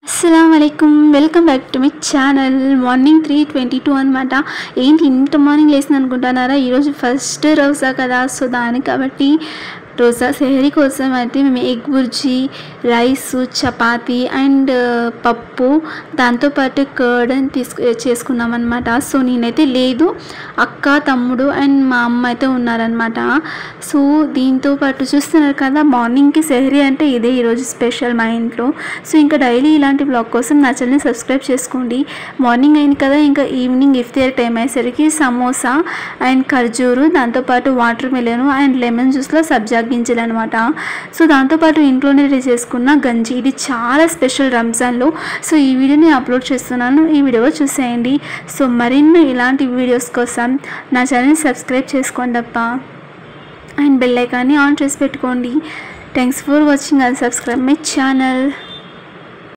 అస్సలాముఅలైకుం welcome back to my channel. Morning 3:22 అనమాట. ఏంటి ఇంత మార్నింగ్ లేసింది అనుకుంటున్నారా? ఈరోజు ఫస్ట్ రోజా కదా, సో దానికి కాబట్టి రోజా సెహరీ కోసం అయితే మేము egg bhurji, rice, chapati and పప్పు, దాంతోపాటు కర్డ్ అని చేసుకున్నాం అనమాట. సో నేనైతే లేదు, అక్క, తమ్ముడు అండ్ మా అమ్మ అయితే ఉన్నారనమాట. సో దీంతో పాటు చూస్తున్నారు కదా, మార్నింగ్కి సెహరీ అంటే ఇదే ఈరోజు స్పెషల్ మా ఇంట్లో. సో ఇంకా డైలీ ఇలాంటి బ్లాగ్ కోసం నా ఛానల్ని సబ్స్క్రైబ్ చేసుకోండి. మార్నింగ్ అయింది కదా, ఇంకా ఈవినింగ్ ఇఫ్తార్ టైం అయ్యేసరికి సమోసా అండ్ ఖర్జూరు, దాంతోపాటు వాటర్ మిలన్ అండ్ లెమన్ జ్యూస్లో సబ్జా గింజలు అనమాట. సో దాంతోపాటు ఇంట్లోనే రెడీ చేసుకున్న గంజి, ఇది చాలా స్పెషల్ రంజాన్లో. సో ఈ వీడియోని అప్లోడ్ చేస్తున్నాను, ఈ వీడియో చూసేయండి. సో మరిన్ని ఇలాంటి వీడియోస్ కోసం నా ఛానల్ని సబ్స్క్రైబ్ చేసుకోండి అప్ప, అండ్ బెల్ ఐకాన్ని ఆన్ చేసి పెట్టుకోండి. Thanks for watching and subscribe my channel.